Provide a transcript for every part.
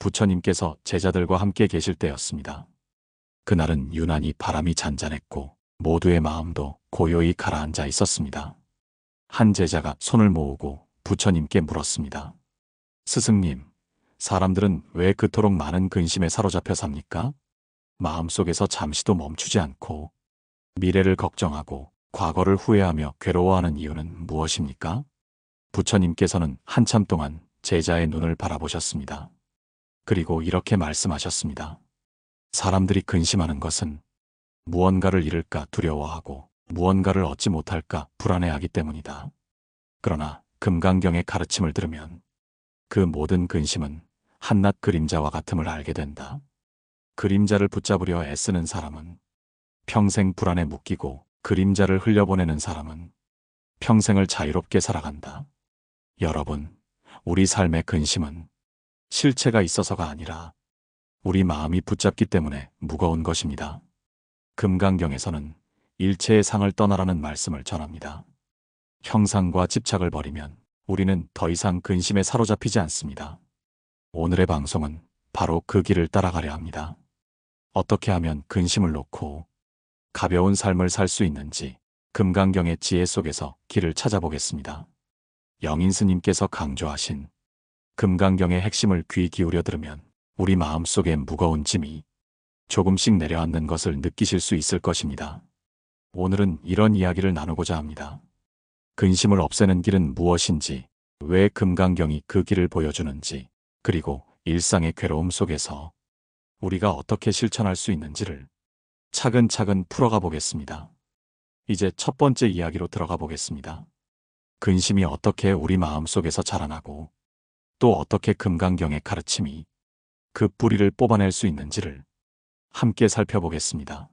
부처님께서 제자들과 함께 계실 때였습니다. 그날은 유난히 바람이 잔잔했고 모두의 마음도 고요히 가라앉아 있었습니다. 한 제자가 손을 모으고 부처님께 물었습니다. 스승님, 사람들은 왜 그토록 많은 근심에 사로잡혀 삽니까? 마음속에서 잠시도 멈추지 않고 미래를 걱정하고 과거를 후회하며 괴로워하는 이유는 무엇입니까? 부처님께서는 한참 동안 제자의 눈을 바라보셨습니다. 그리고 이렇게 말씀하셨습니다. 사람들이 근심하는 것은 무언가를 잃을까 두려워하고 무언가를 얻지 못할까 불안해하기 때문이다. 그러나 금강경의 가르침을 들으면 그 모든 근심은 한낱 그림자와 같음을 알게 된다. 그림자를 붙잡으려 애쓰는 사람은 평생 불안에 묶이고 그림자를 흘려보내는 사람은 평생을 자유롭게 살아간다. 여러분, 우리 삶의 근심은 실체가 있어서가 아니라 우리 마음이 붙잡기 때문에 무거운 것입니다. 금강경에서는 일체의 상을 떠나라는 말씀을 전합니다. 형상과 집착을 버리면 우리는 더 이상 근심에 사로잡히지 않습니다. 오늘의 방송은 바로 그 길을 따라가려 합니다. 어떻게 하면 근심을 놓고 가벼운 삶을 살 수 있는지 금강경의 지혜 속에서 길을 찾아보겠습니다. 영인 스님께서 강조하신 금강경의 핵심을 귀 기울여 들으면 우리 마음속의 무거운 짐이 조금씩 내려앉는 것을 느끼실 수 있을 것입니다. 오늘은 이런 이야기를 나누고자 합니다. 근심을 없애는 길은 무엇인지, 왜 금강경이 그 길을 보여주는지, 그리고 일상의 괴로움 속에서 우리가 어떻게 실천할 수 있는지를 차근차근 풀어가 보겠습니다. 이제 첫 번째 이야기로 들어가 보겠습니다. 근심이 어떻게 우리 마음속에서 자라나고 또 어떻게 금강경의 가르침이 그 뿌리를 뽑아낼 수 있는지를 함께 살펴보겠습니다.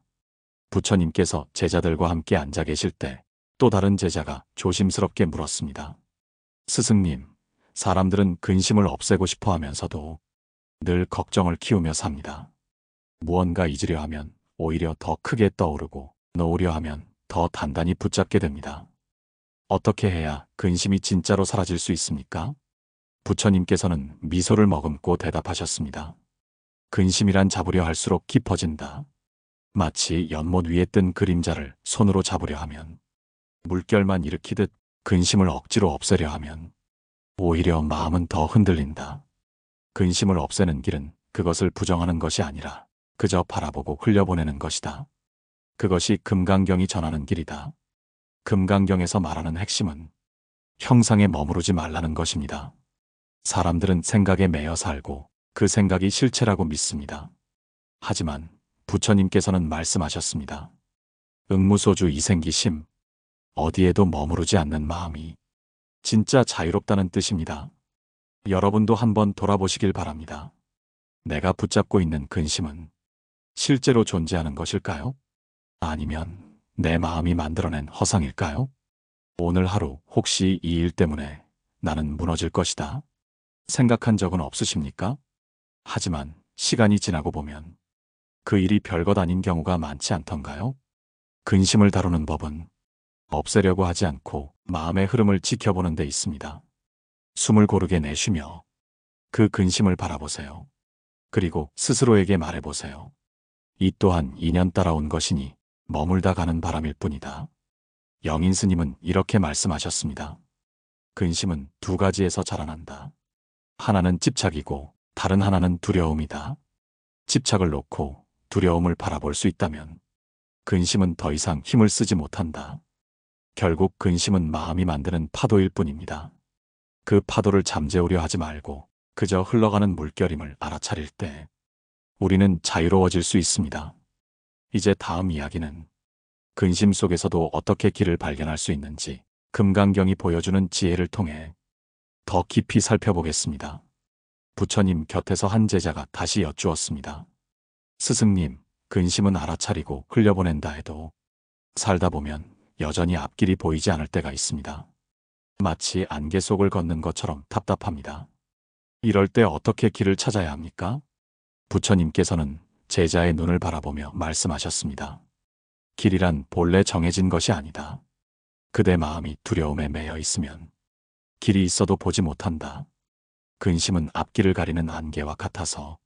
부처님께서 제자들과 함께 앉아 계실 때 또 다른 제자가 조심스럽게 물었습니다. 스승님, 사람들은 근심을 없애고 싶어 하면서도 늘 걱정을 키우며 삽니다. 무언가 잊으려 하면 오히려 더 크게 떠오르고 놓으려 하면 더 단단히 붙잡게 됩니다. 어떻게 해야 근심이 진짜로 사라질 수 있습니까? 부처님께서는 미소를 머금고 대답하셨습니다. 근심이란 잡으려 할수록 깊어진다. 마치 연못 위에 뜬 그림자를 손으로 잡으려 하면 물결만 일으키듯 근심을 억지로 없애려 하면 오히려 마음은 더 흔들린다. 근심을 없애는 길은 그것을 부정하는 것이 아니라 그저 바라보고 흘려보내는 것이다. 그것이 금강경이 전하는 길이다. 금강경에서 말하는 핵심은 형상에 머무르지 말라는 것입니다. 사람들은 생각에 매여 살고 그 생각이 실체라고 믿습니다. 하지만 부처님께서는 말씀하셨습니다. 응무소주 이생기심, 어디에도 머무르지 않는 마음이 진짜 자유롭다는 뜻입니다. 여러분도 한번 돌아보시길 바랍니다. 내가 붙잡고 있는 근심은 실제로 존재하는 것일까요? 아니면 내 마음이 만들어낸 허상일까요? 오늘 하루 혹시 이 일 때문에 나는 무너질 것이다 생각한 적은 없으십니까? 하지만 시간이 지나고 보면 그 일이 별것 아닌 경우가 많지 않던가요? 근심을 다루는 법은 없애려고 하지 않고 마음의 흐름을 지켜보는 데 있습니다. 숨을 고르게 내쉬며 그 근심을 바라보세요. 그리고 스스로에게 말해보세요. 이 또한 인연 따라온 것이니 머물다 가는 바람일 뿐이다. 영인 스님은 이렇게 말씀하셨습니다. 근심은 두 가지에서 자라난다. 하나는 집착이고 다른 하나는 두려움이다. 집착을 놓고 두려움을 바라볼 수 있다면 근심은 더 이상 힘을 쓰지 못한다. 결국 근심은 마음이 만드는 파도일 뿐입니다. 그 파도를 잠재우려 하지 말고 그저 흘러가는 물결임을 알아차릴 때 우리는 자유로워질 수 있습니다. 이제 다음 이야기는 근심 속에서도 어떻게 길을 발견할 수 있는지 금강경이 보여주는 지혜를 통해 더 깊이 살펴보겠습니다. 부처님 곁에서 한 제자가 다시 여쭈었습니다. 스승님, 근심은 알아차리고 흘려보낸다 해도 살다 보면 여전히 앞길이 보이지 않을 때가 있습니다. 마치 안개 속을 걷는 것처럼 답답합니다. 이럴 때 어떻게 길을 찾아야 합니까? 부처님께서는 제자의 눈을 바라보며 말씀하셨습니다. 길이란 본래 정해진 것이 아니다. 그대 마음이 두려움에 매여 있으면 길이 있어도 보지 못한다. 근심은 앞길을 가리는 안개와 같아서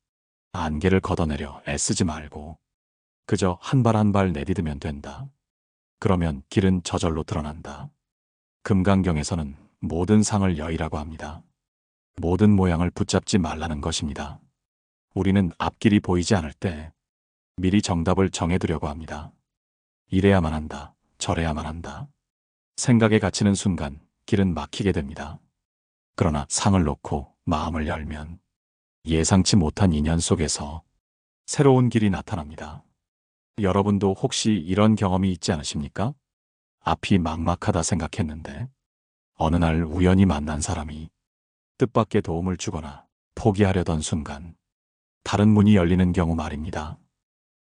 안개를 걷어내려 애쓰지 말고 그저 한 발 한 발 내디디면 된다. 그러면 길은 저절로 드러난다. 금강경에서는 모든 상을 여의라고 합니다. 모든 모양을 붙잡지 말라는 것입니다. 우리는 앞길이 보이지 않을 때 미리 정답을 정해두려고 합니다. 이래야만 한다. 저래야만 한다. 생각에 갇히는 순간 길은 막히게 됩니다. 그러나 상을 놓고 마음을 열면 예상치 못한 인연 속에서 새로운 길이 나타납니다. 여러분도 혹시 이런 경험이 있지 않으십니까? 앞이 막막하다 생각했는데 어느 날 우연히 만난 사람이 뜻밖의 도움을 주거나 포기하려던 순간 다른 문이 열리는 경우 말입니다.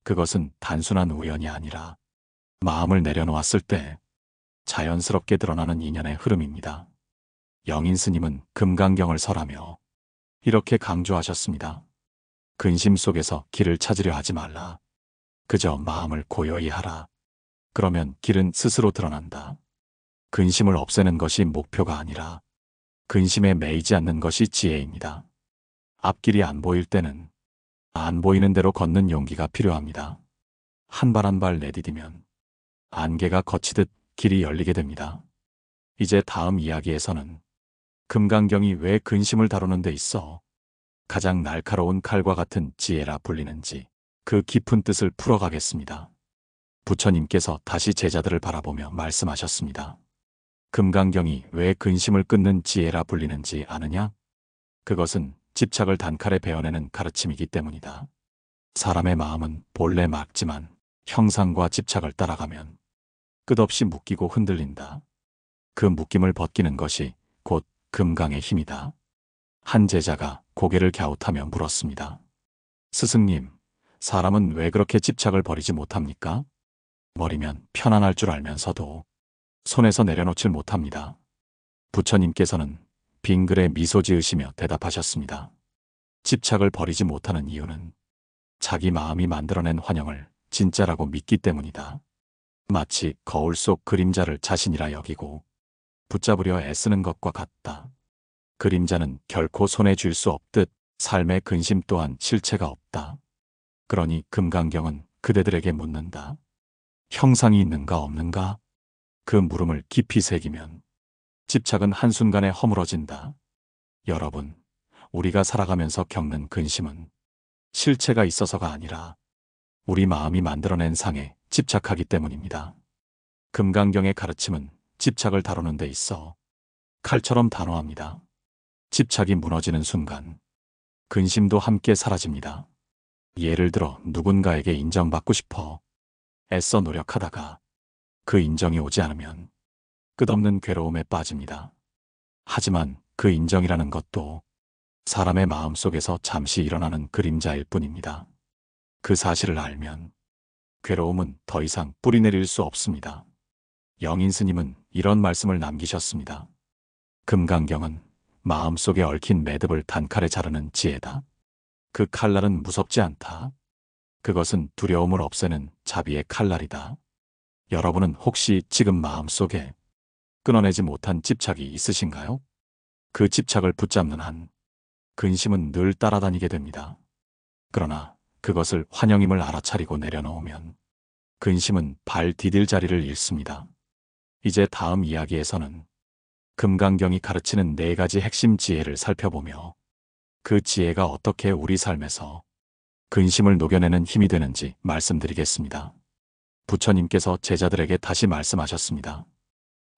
그것은 단순한 우연이 아니라 마음을 내려놓았을 때 자연스럽게 드러나는 인연의 흐름입니다. 영인 스님은 금강경을 설하며 이렇게 강조하셨습니다. 근심 속에서 길을 찾으려 하지 말라. 그저 마음을 고요히 하라. 그러면 길은 스스로 드러난다. 근심을 없애는 것이 목표가 아니라 근심에 매이지 않는 것이 지혜입니다. 앞길이 안 보일 때는 안 보이는 대로 걷는 용기가 필요합니다. 한 발 한 발 내디디면 안개가 걷히듯 길이 열리게 됩니다. 이제 다음 이야기에서는 금강경이 왜 근심을 다루는 데 있어 가장 날카로운 칼과 같은 지혜라 불리는지 그 깊은 뜻을 풀어가겠습니다. 부처님께서 다시 제자들을 바라보며 말씀하셨습니다. 금강경이 왜 근심을 끊는 지혜라 불리는지 아느냐? 그것은 집착을 단칼에 베어내는 가르침이기 때문이다. 사람의 마음은 본래 맑지만 형상과 집착을 따라가면 끝없이 묶이고 흔들린다. 그 묶임을 벗기는 것이 곧 금강의 힘이다. 한 제자가 고개를 갸웃하며 물었습니다. 스승님, 사람은 왜 그렇게 집착을 버리지 못합니까? 버리면 편안할 줄 알면서도 손에서 내려놓질 못합니다. 부처님께서는 빙글에 미소 지으시며 대답하셨습니다. 집착을 버리지 못하는 이유는 자기 마음이 만들어낸 환영을 진짜라고 믿기 때문이다. 마치 거울 속 그림자를 자신이라 여기고 붙잡으려 애쓰는 것과 같다. 그림자는 결코 손에 쥘 수 없듯 삶의 근심 또한 실체가 없다. 그러니 금강경은 그대들에게 묻는다. 형상이 있는가 없는가? 그 물음을 깊이 새기면 집착은 한순간에 허물어진다. 여러분, 우리가 살아가면서 겪는 근심은 실체가 있어서가 아니라 우리 마음이 만들어낸 상에 집착하기 때문입니다. 금강경의 가르침은 집착을 다루는 데 있어 칼처럼 단호합니다. 집착이 무너지는 순간 근심도 함께 사라집니다. 예를 들어 누군가에게 인정받고 싶어 애써 노력하다가 그 인정이 오지 않으면 끝없는 괴로움에 빠집니다. 하지만 그 인정이라는 것도 사람의 마음속에서 잠시 일어나는 그림자일 뿐입니다. 그 사실을 알면 괴로움은 더 이상 뿌리내릴 수 없습니다. 영인 스님은 이런 말씀을 남기셨습니다. 금강경은 마음속에 얽힌 매듭을 단칼에 자르는 지혜다. 그 칼날은 무섭지 않다. 그것은 두려움을 없애는 자비의 칼날이다. 여러분은 혹시 지금 마음속에 끊어내지 못한 집착이 있으신가요? 그 집착을 붙잡는 한 근심은 늘 따라다니게 됩니다. 그러나 그것을 환영임을 알아차리고 내려놓으면 근심은 발 디딜 자리를 잃습니다. 이제 다음 이야기에서는 금강경이 가르치는 4가지 핵심 지혜를 살펴보며 그 지혜가 어떻게 우리 삶에서 근심을 녹여내는 힘이 되는지 말씀드리겠습니다. 부처님께서 제자들에게 다시 말씀하셨습니다.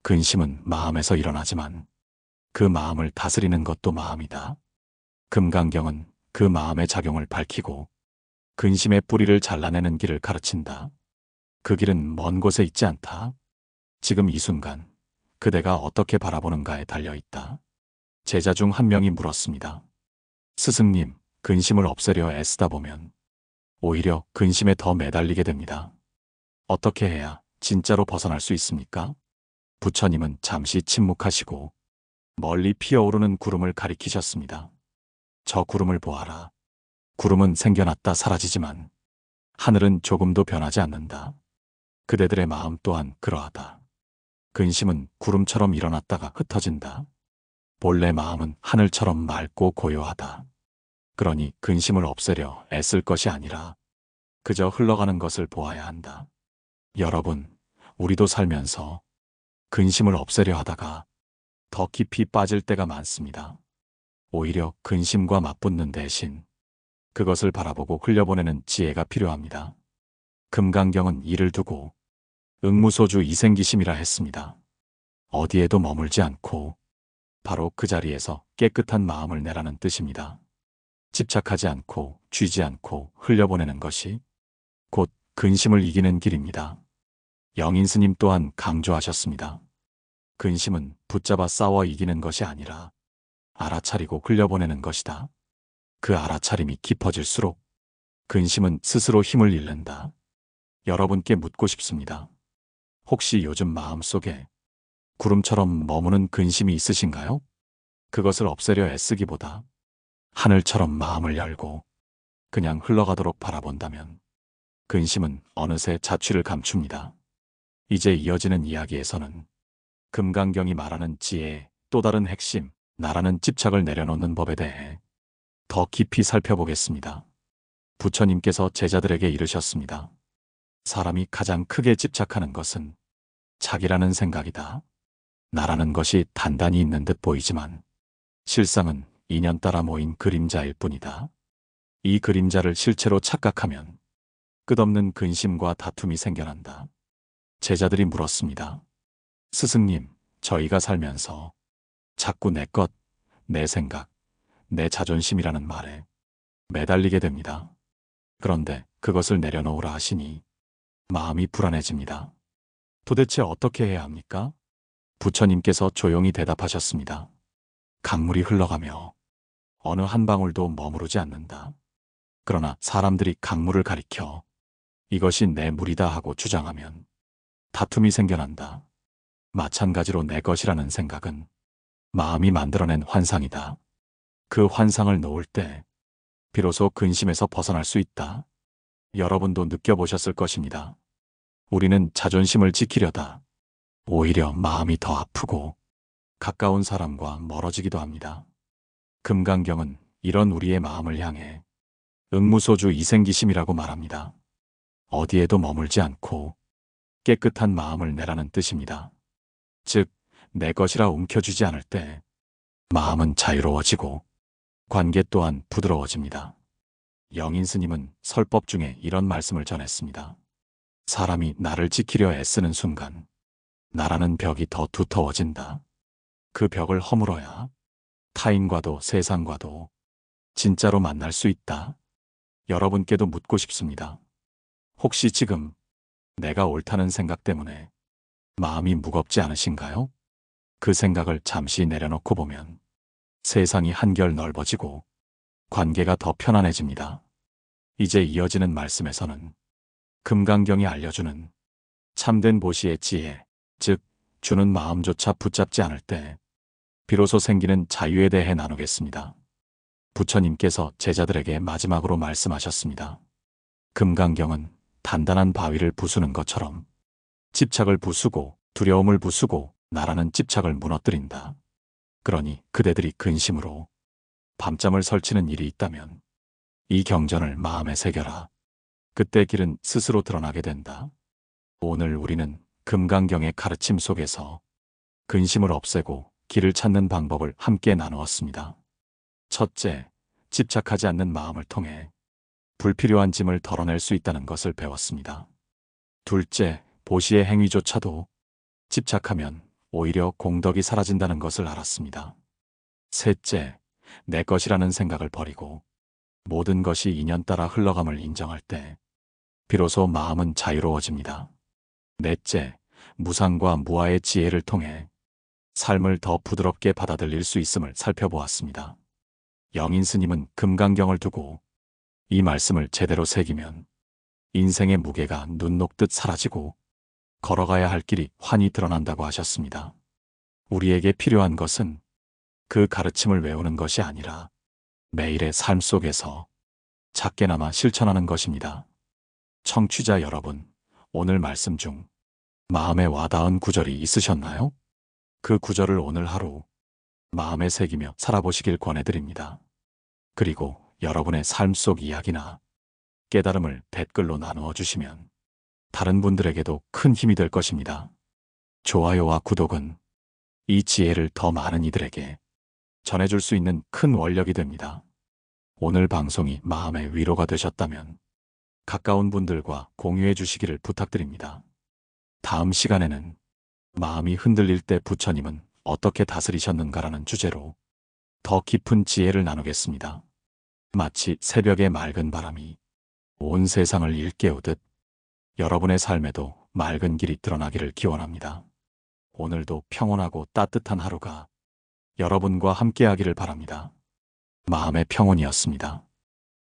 근심은 마음에서 일어나지만 그 마음을 다스리는 것도 마음이다. 금강경은 그 마음의 작용을 밝히고 근심의 뿌리를 잘라내는 길을 가르친다. 그 길은 먼 곳에 있지 않다. 지금 이 순간 그대가 어떻게 바라보는가에 달려있다. 제자 중 한 명이 물었습니다. 스승님, 근심을 없애려 애쓰다 보면 오히려 근심에 더 매달리게 됩니다. 어떻게 해야 진짜로 벗어날 수 있습니까? 부처님은 잠시 침묵하시고 멀리 피어오르는 구름을 가리키셨습니다. 저 구름을 보아라. 구름은 생겨났다 사라지지만 하늘은 조금도 변하지 않는다. 그대들의 마음 또한 그러하다. 근심은 구름처럼 일어났다가 흩어진다. 본래 마음은 하늘처럼 맑고 고요하다. 그러니 근심을 없애려 애쓸 것이 아니라 그저 흘러가는 것을 보아야 한다. 여러분, 우리도 살면서 근심을 없애려 하다가 더 깊이 빠질 때가 많습니다. 오히려 근심과 맞붙는 대신 그것을 바라보고 흘려보내는 지혜가 필요합니다. 금강경은 이를 두고 응무소주 이생기심이라 했습니다. 어디에도 머물지 않고 바로 그 자리에서 깨끗한 마음을 내라는 뜻입니다. 집착하지 않고 쥐지 않고 흘려보내는 것이 곧 근심을 이기는 길입니다. 영인스님 또한 강조하셨습니다. 근심은 붙잡아 싸워 이기는 것이 아니라 알아차리고 흘려보내는 것이다. 그 알아차림이 깊어질수록 근심은 스스로 힘을 잃는다. 여러분께 묻고 싶습니다. 혹시 요즘 마음속에 구름처럼 머무는 근심이 있으신가요? 그것을 없애려 애쓰기보다 하늘처럼 마음을 열고 그냥 흘러가도록 바라본다면 근심은 어느새 자취를 감춥니다. 이제 이어지는 이야기에서는 금강경이 말하는 지혜의 또 다른 핵심, 나라는 집착을 내려놓는 법에 대해 더 깊이 살펴보겠습니다. 부처님께서 제자들에게 이르셨습니다. 사람이 가장 크게 집착하는 것은 자기라는 생각이다. 나라는 것이 단단히 있는 듯 보이지만 실상은 인연 따라 모인 그림자일 뿐이다. 이 그림자를 실체로 착각하면 끝없는 근심과 다툼이 생겨난다. 제자들이 물었습니다. 스승님, 저희가 살면서 자꾸 내 것, 내 생각, 내 자존심이라는 말에 매달리게 됩니다. 그런데 그것을 내려놓으라 하시니 마음이 불안해집니다. 도대체 어떻게 해야 합니까? 부처님께서 조용히 대답하셨습니다. 강물이 흘러가며 어느 한 방울도 머무르지 않는다. 그러나 사람들이 강물을 가리켜 이것이 내 물이다 하고 주장하면 다툼이 생겨난다. 마찬가지로 내 것이라는 생각은 마음이 만들어낸 환상이다. 그 환상을 놓을 때 비로소 근심에서 벗어날 수 있다. 여러분도 느껴보셨을 것입니다. 우리는 자존심을 지키려다 오히려 마음이 더 아프고 가까운 사람과 멀어지기도 합니다. 금강경은 이런 우리의 마음을 향해 응무소주 이생기심이라고 말합니다. 어디에도 머물지 않고 깨끗한 마음을 내라는 뜻입니다. 즉, 내 것이라 움켜쥐지 않을 때 마음은 자유로워지고 관계 또한 부드러워집니다. 영인스님은 설법 중에 이런 말씀을 전했습니다. 사람이 나를 지키려 애쓰는 순간 나라는 벽이 더 두터워진다. 그 벽을 허물어야 타인과도 세상과도 진짜로 만날 수 있다. 여러분께도 묻고 싶습니다. 혹시 지금 내가 옳다는 생각 때문에 마음이 무겁지 않으신가요? 그 생각을 잠시 내려놓고 보면 세상이 한결 넓어지고 관계가 더 편안해집니다. 이제 이어지는 말씀에서는 금강경이 알려주는 참된 보시의 지혜, 즉 주는 마음조차 붙잡지 않을 때 비로소 생기는 자유에 대해 나누겠습니다. 부처님께서 제자들에게 마지막으로 말씀하셨습니다. 금강경은 단단한 바위를 부수는 것처럼 집착을 부수고 두려움을 부수고 나라는 집착을 무너뜨린다. 그러니 그대들이 근심으로 밤잠을 설치는 일이 있다면 이 경전을 마음에 새겨라. 그때 길은 스스로 드러나게 된다. 오늘 우리는 금강경의 가르침 속에서 근심을 없애고 길을 찾는 방법을 함께 나누었습니다. 첫째, 집착하지 않는 마음을 통해 불필요한 짐을 덜어낼 수 있다는 것을 배웠습니다. 둘째, 보시의 행위조차도 집착하면 오히려 공덕이 사라진다는 것을 알았습니다. 셋째, 내 것이라는 생각을 버리고 모든 것이 인연 따라 흘러감을 인정할 때 비로소 마음은 자유로워집니다. 넷째, 무상과 무아의 지혜를 통해 삶을 더 부드럽게 받아들일 수 있음을 살펴보았습니다. 영인스님은 금강경을 두고 이 말씀을 제대로 새기면 인생의 무게가 눈 녹듯 사라지고 걸어가야 할 길이 환히 드러난다고 하셨습니다. 우리에게 필요한 것은 그 가르침을 외우는 것이 아니라 매일의 삶 속에서 작게나마 실천하는 것입니다. 청취자 여러분, 오늘 말씀 중 마음에 와닿은 구절이 있으셨나요? 그 구절을 오늘 하루 마음에 새기며 살아보시길 권해드립니다. 그리고 여러분의 삶 속 이야기나 깨달음을 댓글로 나누어 주시면 다른 분들에게도 큰 힘이 될 것입니다. 좋아요와 구독은 이 지혜를 더 많은 이들에게 전해줄 수 있는 큰 원력이 됩니다. 오늘 방송이 마음의 위로가 되셨다면 가까운 분들과 공유해 주시기를 부탁드립니다. 다음 시간에는 마음이 흔들릴 때 부처님은 어떻게 다스리셨는가라는 주제로 더 깊은 지혜를 나누겠습니다. 마치 새벽의 맑은 바람이 온 세상을 일깨우듯 여러분의 삶에도 맑은 길이 드러나기를 기원합니다. 오늘도 평온하고 따뜻한 하루가 여러분과 함께하기를 바랍니다. 마음의 평온이었습니다.